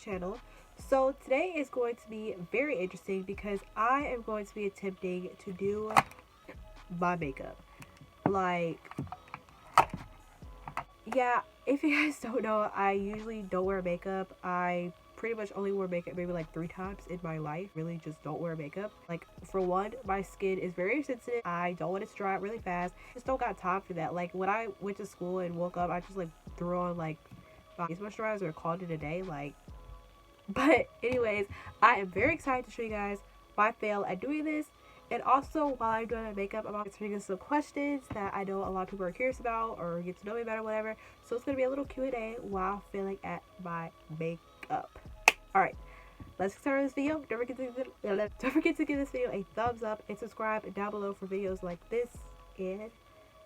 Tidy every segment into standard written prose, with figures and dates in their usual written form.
channel. So today is going to be very interesting because I am going to be attempting to do my makeup. Like, yeah, if you guys don't know, I usually don't wear makeup. I pretty much only wear makeup maybe like 3 times in my life. Really just don't wear makeup. Like, for one, my skin is very sensitive. I don't want it to dry out really fast. Just don't got time for that. Like, when I went to school and woke up, I just like threw on like my face moisturizer and called it a day. Like, but anyways, I am very excited to show you guys my fail at doing this. And also, while I'm doing my makeup, I'm answering some questions that I know a lot of people are curious about or get to know me about or whatever. So it's going to be a little Q&A while failing at my makeup. Alright, let's get started with this video. Don't forget to give this video a thumbs up and subscribe down below for videos like this. And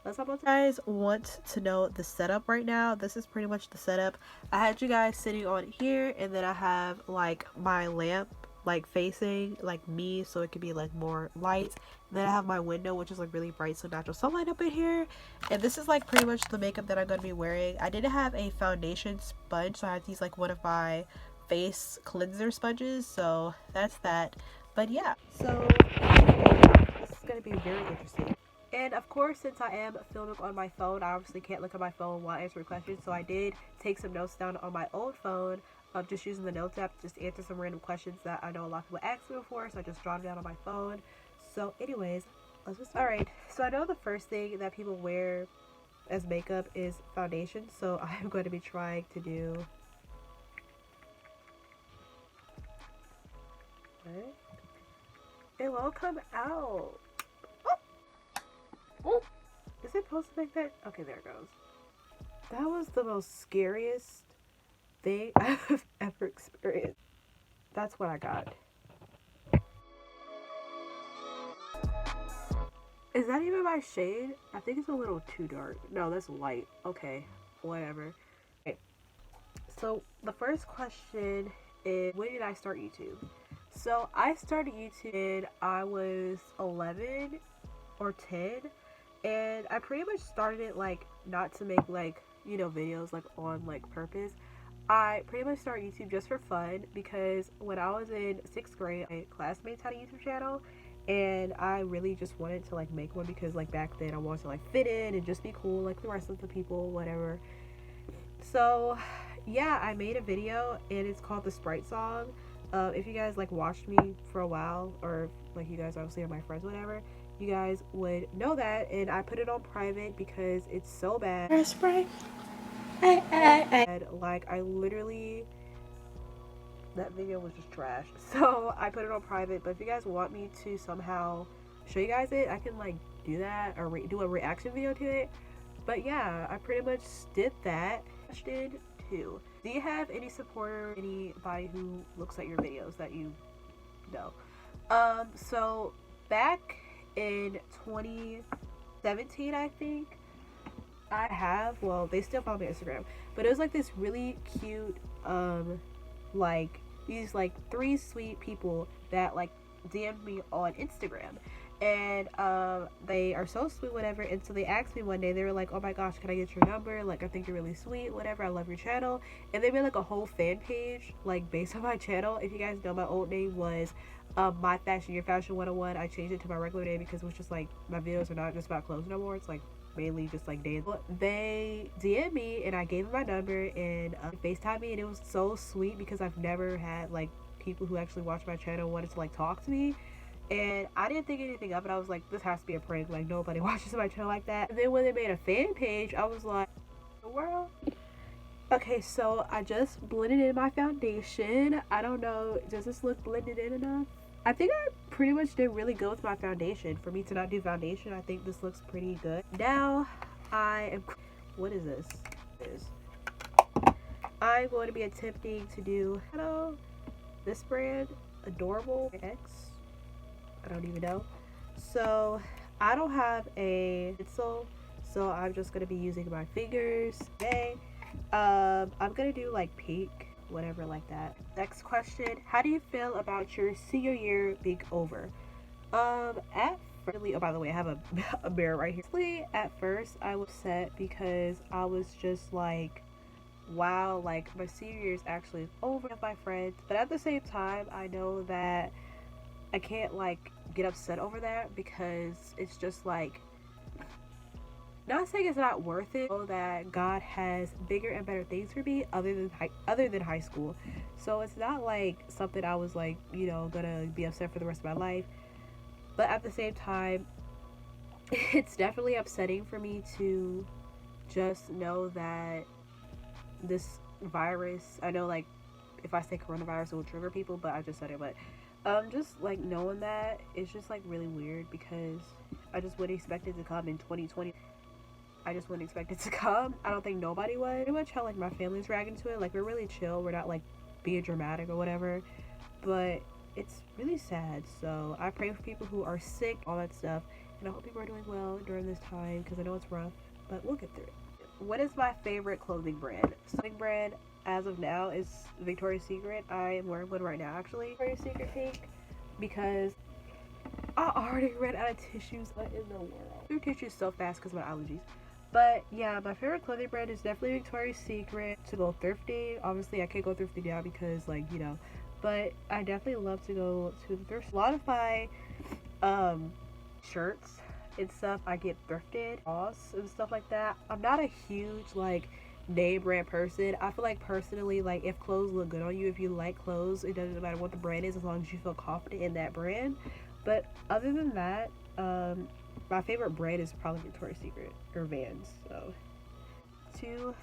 let's hop on. You guys want to know the setup right now. This is pretty much the setup. I had you guys sitting on here, and then I have like my lamp like facing like me so it could be like more light. And then I have my window, which is like really bright, so natural sunlight up in here. And this is like pretty much the makeup that I'm going to be wearing. I didn't have a foundation sponge, so I had to use like one of my face cleanser sponges, so that's that. But yeah, so this is going to be very interesting. And of course, since I am filming on my phone, I obviously can't look at my phone while answering questions, so I did take some notes down on my old phone. Just using the notes app just to answer some random questions that I know a lot of people ask me before, so I just jotted down on my phone. So anyways, let's just start. Alright, so I know the first thing that people wear as makeup is foundation, so I'm going to be trying to do what? It won't come out. Oh, is it supposed to make that? Okay, there it goes. That was the most scariest thing I've ever experienced. That's what I got. Is that even my shade? I think it's a little too dark. No, that's light. Okay, whatever. Okay. So the first question is, when did I start YouTube? So I started YouTube when I was 11 or 10, and I pretty much started it like not to make like, you know, videos like on like purpose. I pretty much started YouTube just for fun because when I was in 6th grade, my classmates had a YouTube channel, and I really just wanted to like make one because like back then I wanted to like fit in and just be cool like the rest of the people, whatever. So yeah, I made a video and it's called the Sprite song. If you guys like watched me for a while, or like you guys obviously are my friends, whatever, you guys would know that. And I put it on private because it's so bad. Sprite. Like, I literally, that video was just trash, so I put it on private. But if you guys want me to somehow show you guys it, I can like do that or do a reaction video to it. But yeah, I pretty much did that. Question 2: do you have any supporter, anybody who looks at your videos that you know? So back in 2017, I think, well, they still follow me on Instagram, but it was like this really cute, like these like 3 sweet people that like DM'd me on Instagram, and they are so sweet, whatever. And so they asked me one day, they were like, oh my gosh, can I get your number, like I think you're really sweet, whatever, I love your channel. And they made like a whole fan page like based on my channel. If you guys know, my old name was My Fashion, Your Fashion 101. I changed it to my regular name because it was just like, my videos are not just about clothes no more, it's like mainly just like dance. They DM'd me and I gave them my number, and FaceTime me, and it was so sweet because I've never had like people who actually watch my channel wanted to like talk to me, and I didn't think anything of it. I was like, this has to be a prank, like nobody watches my channel like that. And then when they made a fan page, I was like, the world. Okay, so I just blended in my foundation. I don't know, does this look blended in enough? I think I pretty much did really good with my foundation. For me to not do foundation, I think this looks pretty good. Now, what is this? I'm going to be attempting to do, this brand, Adorable X. I don't even know. So, I don't have a pencil, so I'm just going to be using my fingers today. I'm going to do like pink, whatever, like that. Next question: how do you feel about your senior year being over? Oh, by the way, I have a mirror right here. At first I was upset because I was just like, wow, like my senior year is actually over with my friends, but at the same time, I know that I can't like get upset over that because it's just like, not saying it's not worth it. I know that God has bigger and better things for me other than high school, so it's not like something I was like, you know, gonna be upset for the rest of my life. But at the same time, it's definitely upsetting for me to just know that this virus, I know like if I say coronavirus it will trigger people, but I just said it, but just like knowing that, it's just like really weird because I just wouldn't expect it to come in 2020. I just wouldn't expect it to come. I don't think nobody would. Pretty much how like my family's reacting to it, like we're really chill, we're not like being dramatic or whatever, but it's really sad. So I pray for people who are sick, all that stuff, and I hope people are doing well during this time because I know it's rough, but we'll get through it. What is my favorite clothing brand? Clothing brand as of now is Victoria's Secret. I am wearing one right now actually, Victoria's Secret pink, because I already ran out of tissues. What in the world? Through tissues so fast because of my allergies. But yeah, my favorite clothing brand is definitely Victoria's Secret. To go thrifting, obviously I can't go thrifting now because like, you know, but I definitely love to go to the thrift. A lot of my shirts and stuff I get thrifted, Ross and stuff like that. I'm not a huge like name brand person. I feel like personally, like if clothes look good on you, if you like clothes, it doesn't matter what the brand is as long as you feel confident in that brand. But other than that, my favorite brand is probably Victoria's Secret or Vans. So too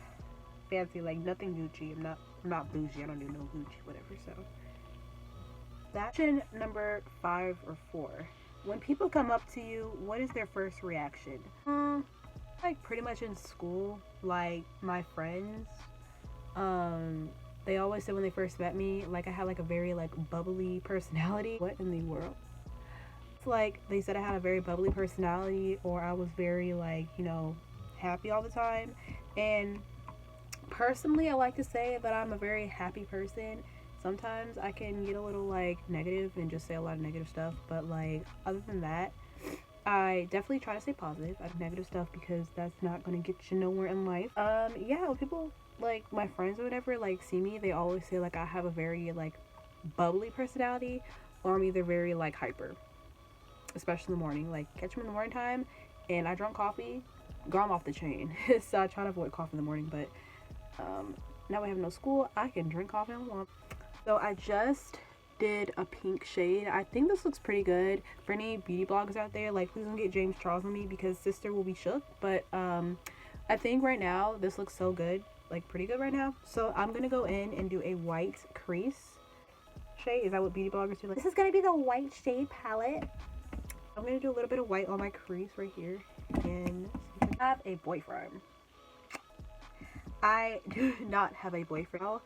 fancy, like nothing Gucci. I'm not bougie. I don't do no Gucci, whatever. So that's question number 5 or 4. When people come up to you, what is their first reaction? Like pretty much in school, like my friends, they always said when they first met me, like I had like a very like bubbly personality. What in the world? It's like they said I had a very bubbly personality, or I was very like, you know, happy all the time. And personally, I like to say that I'm a very happy person. Sometimes I can get a little like negative and just say a lot of negative stuff, but like other than that, I definitely try to stay positive out of negative stuff because that's not gonna get you nowhere in life. Yeah, when people like my friends or whatever like see me, they always say like I have a very like bubbly personality, or I'm either very like hyper, especially in the morning. Like catch me in the morning time and I drunk coffee, girl, I'm off the chain. So I try to avoid coffee in the morning, but now we have no school, I can drink coffee all I want. So I just did a pink shade. I think this looks pretty good. For any beauty bloggers out there, like please don't get James Charles on me because sister will be shook. But I think right now this looks so good, like pretty good right now. So I'm gonna go in and do a white crease shade. Is that what beauty bloggers do? Like, this is gonna be the white shade palette. I'm gonna do a little bit of white on my crease right here. And I have a boyfriend. I do not have a boyfriend.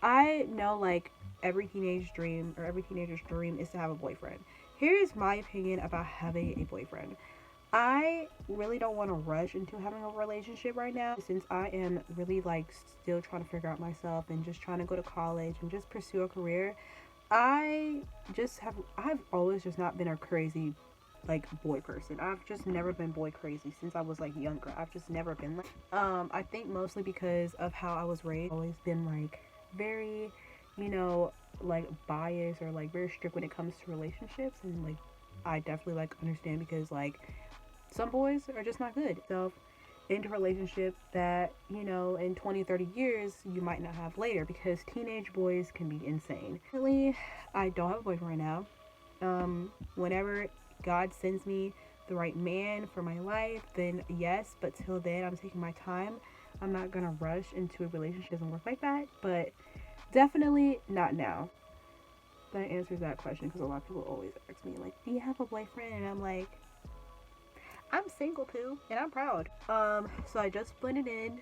I know like every teenage dream or every teenager's dream is to have a boyfriend. Here is my opinion about having a boyfriend. I really don't want to rush into having a relationship right now since I am really like still trying to figure out myself and just trying to go to college and just pursue a career. I've always just not been a crazy like boy person. I've just never been boy crazy since I was like younger. I've just never been like I think mostly because of how I was raised. I've always been like very, you know, like biased or like very strict when it comes to relationships, and like I definitely like understand because like some boys are just not good. So into a relationship that, you know, in 20-30 years you might not have later because teenage boys can be insane. Currently, I don't have a boyfriend right now. Whenever God sends me the right man for my life, then yes, but till then I'm taking my time. I'm not gonna rush into a relationship. It doesn't work like that, but definitely not now. That answers that question because a lot of people always ask me like, do you have a boyfriend? And I'm like, I'm single too, and I'm proud. So I just blended in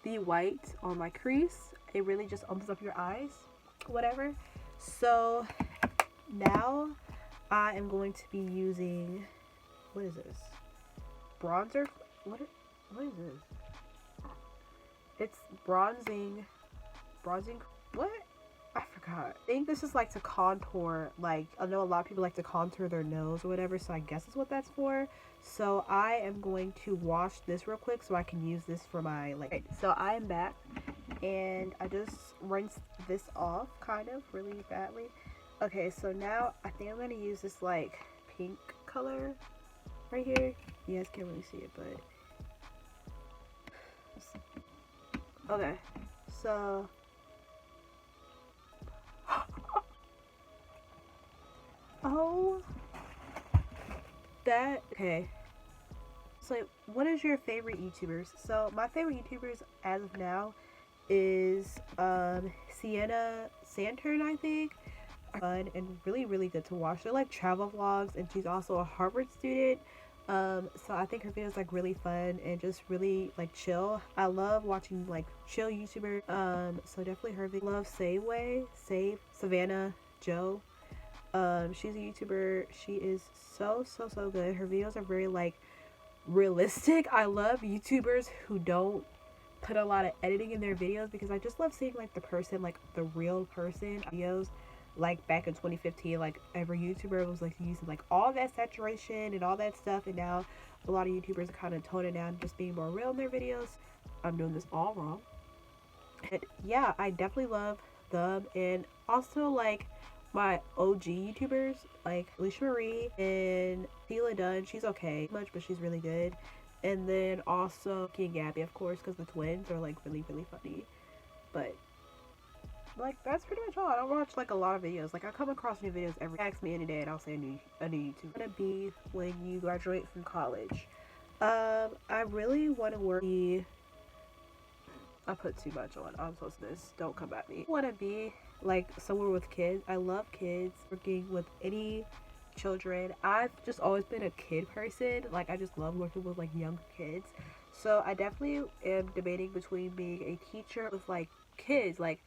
the white on my crease. It really just opens up your eyes, whatever. So now I am going to be using, what is this? Bronzer? What is this? It's bronzing, what? I forgot. think this is like to contour, like I know a lot of people like to contour their nose or whatever, so I guess that's what that's for. So I am going to wash this real quick so I can use this for my like. Okay, so I am back and I just rinsed this off kind of really badly. Okay, so now I think I'm gonna use this like pink color right here. You guys can't really see it, but okay, so oh, that okay. So what is your favorite YouTubers? So my favorite YouTubers as of now is Sienna Santern, I think. Fun and really good to watch. They're like travel vlogs, and she's also a Harvard student. So I think her videos like really fun and just really like chill. I love watching like chill YouTubers. So definitely her video. Love Save Savannah Joe. She's a YouTuber. She is so good. Her videos are very like realistic. I love YouTubers who don't put a lot of editing in their videos because I just love seeing like the person, like the real person videos. Like back in 2015, like every YouTuber was like using like all that saturation and all that stuff, and now a lot of YouTubers are kind of toning down, just being more real in their videos. I'm doing this all wrong. And yeah, I definitely love them. And also like my OG YouTubers like Alicia Marie and Tila Dunn. She's okay much, but she's really good. And then also King Gabby, of course, because the twins are like really funny. But like that's pretty much all. I don't watch like a lot of videos. Like I come across new videos every ask me any day and I'll say a new YouTube. Gonna be when you graduate from college. I really want to work. I put too much on. I'm supposed to this. Don't come at me. I want to be like somewhere with kids. I love kids. Working with any children. I've just always been a kid person. Like I just love working with like young kids. So I definitely am debating between being a teacher with like kids, like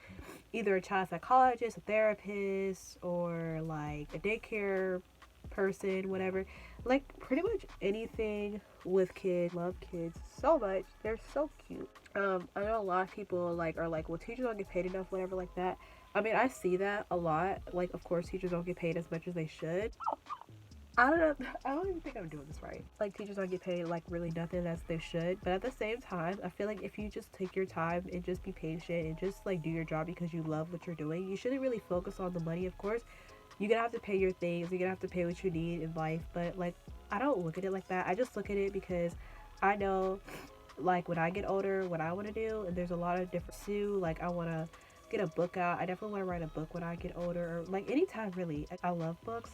either a child psychologist, a therapist, or like a daycare person, whatever. Like pretty much anything with kids. Love kids so much. They're so cute. I know a lot of people like are like, well, teachers don't get paid enough, whatever, like that. I mean, I see that a lot. Like, of course, teachers don't get paid as much as they should. I don't know. I don't even think I'm doing this right. Like, teachers don't get paid like really nothing as they should. But at the same time, I feel like if you just take your time and just be patient and just like do your job because you love what you're doing, you shouldn't really focus on the money. Of course, you're gonna have to pay your things. You're gonna have to pay what you need in life. But like, I don't look at it like that. I just look at it because I know, like, when I get older, what I want to do, and there's a lot of different like I want to get a book out. I definitely want to write a book when I get older, or like anytime really. I love books.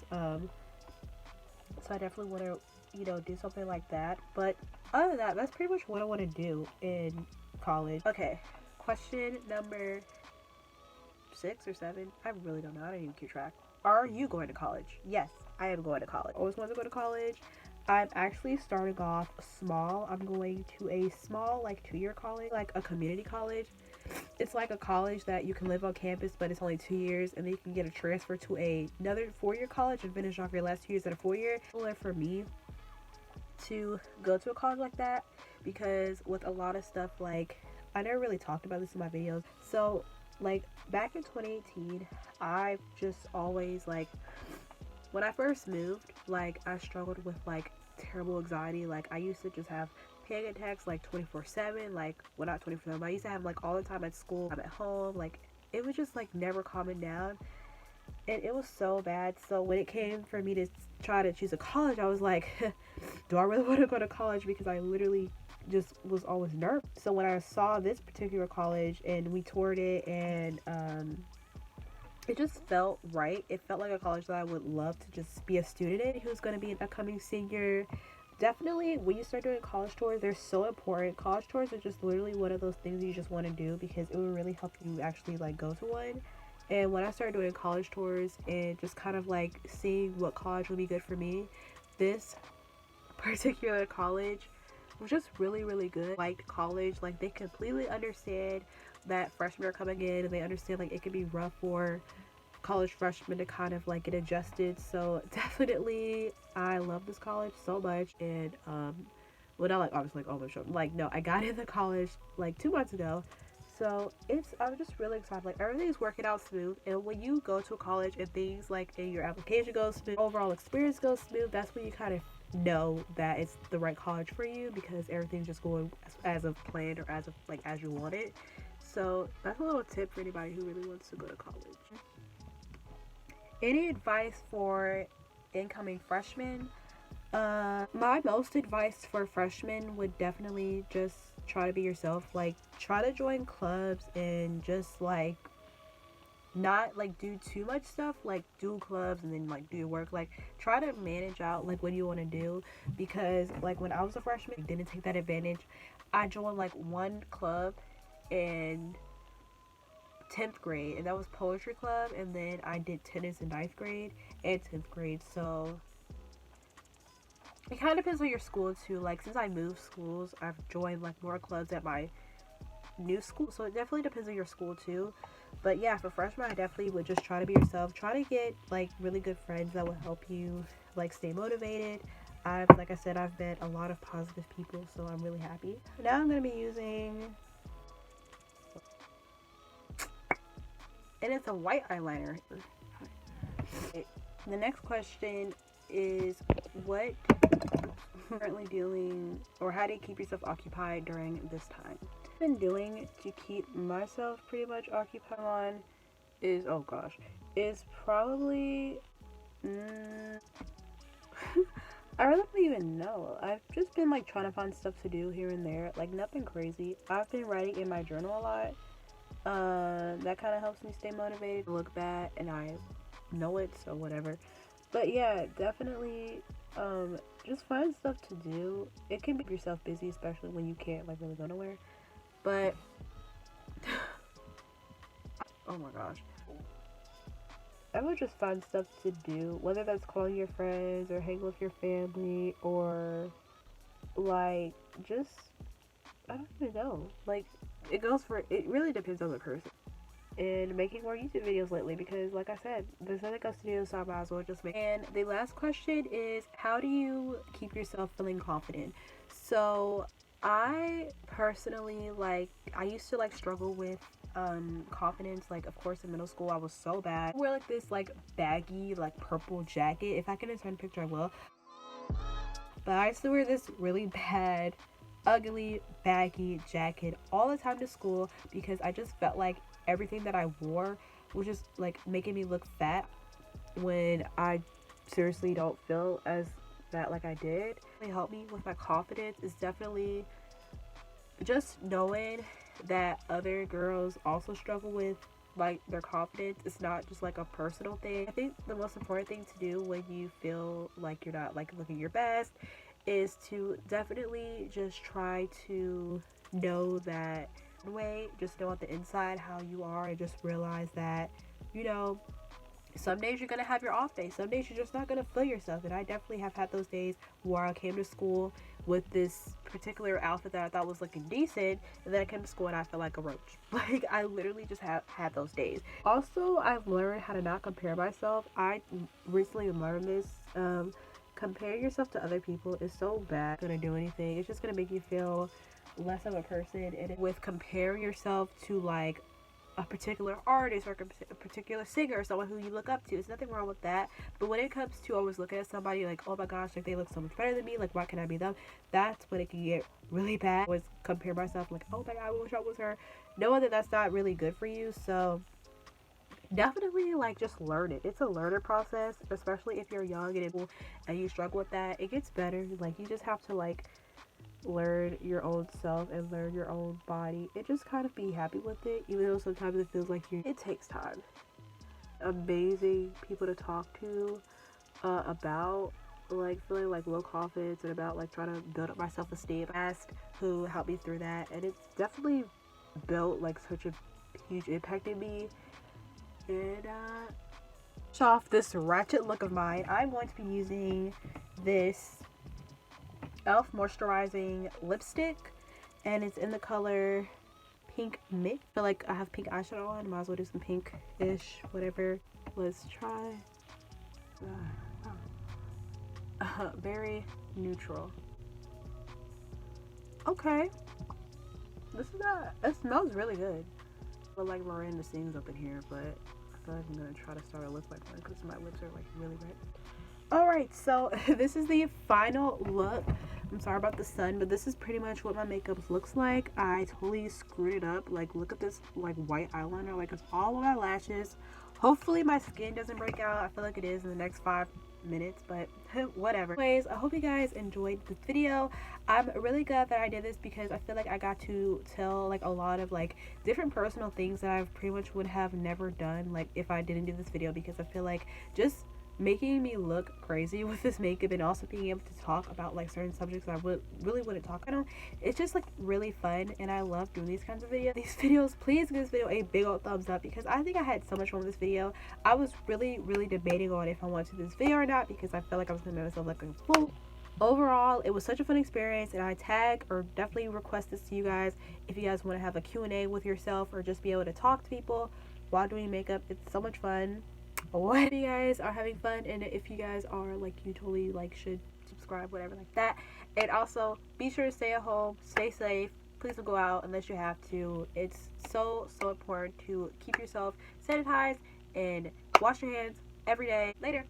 So I definitely want to, you know, do something like that. But other than that, that's pretty much what I want to do in college. Okay, question number 6 or 7. I really don't know. I don't even keep track. Are you going to college? Yes, I am going to college. Always wanted to go to college. I'm actually starting off small. I'm going to a small, like, 2-year college, like a community college. It's like a college that you can live on campus, but it's only 2 years, and then you can get a transfer to another 4-year college and finish off your last 2 years at a 4-year. For me to go to a college like that, because with a lot of stuff, like, I never really talked about this in my videos. So, like, back in 2018, I just always, like, when I first moved, like, I struggled with, like, terrible anxiety. Like, I used to just have panic attacks, like, 24/7. Like, well, not 24/7, but I used to have, like, all the time at school. I'm at home. Like, it was just, like, never calming down. And it was so bad. So when it came for me to try to choose a college, I was like, do I really want to go to college? Because I literally just was always nervous. So when I saw this particular college and we toured it, and it just felt right. It felt like a college that I would love to just be a student in, who's going to be an upcoming senior. Definitely, when you start doing college tours, they're so important. College tours are just literally one of those things you just want to do because it will really help you actually like go to one. And when I started doing college tours and just kind of like seeing what college would be good for me, this particular college was just really good. Like college, like they completely understand that freshmen are coming in, and they understand like it can be rough for college freshmen to kind of like get adjusted. So definitely I love this college so much. And well, not like obviously like all the show, like, no, I got into college like 2 months ago. So I'm just really excited. Like everything's working out smooth. And when you go to college and things like in your application goes smooth, overall experience goes smooth, that's when you kind of know that it's the right college for you, because everything's just going as of planned, or as you want it. So that's a little tip for anybody who really wants to go to college. Any advice for incoming freshmen? My most advice for freshmen would definitely just try to be yourself. Like, try to join clubs and just like not like do too much stuff, like do clubs and then like do your work. Like, try to manage out like what you want to do, because like when I was a freshman, I didn't take that advantage. I joined like one club in 10th grade, and that was poetry club, and then I did tennis in 9th grade and 10th grade. So it kind of depends on your school too. Like, since I moved schools, I've joined like more clubs at my new school, so it definitely depends on your school too. But yeah, for freshmen, I definitely would just try to be yourself. Try to get like really good friends that will help you like stay motivated. Like I said, I've met a lot of positive people, so I'm really happy. Now I'm gonna be using, and it's a white eyeliner. The next question is, what currently dealing, or how do you keep yourself occupied during this time? What I've been doing to keep myself pretty much occupied on is, oh gosh, is probably I really don't even know. I've just been like trying to find stuff to do here and there, like nothing crazy. I've been writing in my journal a lot. That kind of helps me stay motivated. I look back and I know it, so whatever. But yeah, definitely just find stuff to do. It can make yourself busy, especially when you can't like really go nowhere. But oh my gosh, I would just find stuff to do, whether that's calling your friends or hang with your family, or like just, I don't even know, like it really depends on the person. And making more YouTube videos lately, because like I said, there's nothing else to do, so I might as well just make. And the last question is, how do you keep yourself feeling confident? So I personally, like, I used to like struggle with confidence. Like, of course, in middle school I was so bad. I wear like this like baggy like purple jacket. If I can insert a picture, I will. But I used to wear this really bad, ugly, baggy jacket all the time to school, because I just felt like everything that I wore was just like making me look fat, when I seriously don't feel as fat like I did. It helped me with my confidence is definitely just knowing that other girls also struggle with like their confidence. It's not just like a personal thing. I think the most important thing to do when you feel like you're not like looking your best is to definitely just try to know that way, just know on the inside how you are, and just realize that, you know, some days you're gonna have your off day, some days you're just not gonna feel yourself. And I definitely have had those days where I came to school with this particular outfit that I thought was looking decent, and then I came to school and I felt like a roach. Like, I literally just have had those days. Also, I've learned how to not compare myself. I recently learned this. Compare yourself to other people is so bad. Gonna do anything, it's just gonna make you feel less of a person. And with comparing yourself to like a particular artist or a particular singer or someone who you look up to, there's nothing wrong with that. But when it comes to always looking at somebody like, oh my gosh, like they look so much better than me, like why can't I be them, that's when it can get really bad. I always compare myself like, oh my god, I wish I was her, knowing that that's not really good for you. So definitely like just learn it. It's a learner process, especially if you're young and you struggle with that. It gets better. Like, you just have to like learn your own self and learn your own body, and just kind of be happy with it, even though sometimes it feels like it takes time. Amazing people to talk to about like feeling like low confidence, and about like trying to build up my self-esteem, who helped me through that, and it's definitely built like such a huge impact in me. And finish off this ratchet look of mine, I'm going to be using this Elf moisturizing lipstick, and it's in the color Pink Mint. I feel like I have pink eyeshadow on, might as well do some pink-ish, whatever. Let's try. Very neutral. Okay. This is not, it smells really good. But like Miranda sings up in here, but I feel like I'm gonna try to start a look like one because my lips are like really red. Alright, so this is the final look. I'm sorry about the sun, but this is pretty much what my makeup looks like. I totally screwed it up. Like, look at this like white eyeliner. Like, it's all on my lashes. Hopefully my skin doesn't break out. I feel like it is in the next 5 minutes, but whatever. Anyways, I hope you guys enjoyed this video. I'm really glad that I did this because I feel like I got to tell like a lot of like different personal things that I pretty much would have never done like if I didn't do this video, because I feel like just making me look crazy with this makeup and also being able to talk about like certain subjects I really wouldn't talk about, it's just like really fun, and I love doing these kinds of videos. Please give this video a big old thumbs up because I think I had so much fun with this video. I was really debating on if I wanted to do this video or not because I felt like I was gonna make myself like a fool. Overall, it was such a fun experience, and I tag or definitely request this to you guys if you guys want to have a Q&A with yourself or just be able to talk to people while doing makeup. It's so much fun. What you guys are having fun, and if you guys are like, you totally like should subscribe, whatever like that. And also be sure to stay at home, stay safe, please don't go out unless you have to. It's so important to keep yourself sanitized and wash your hands every day. Later.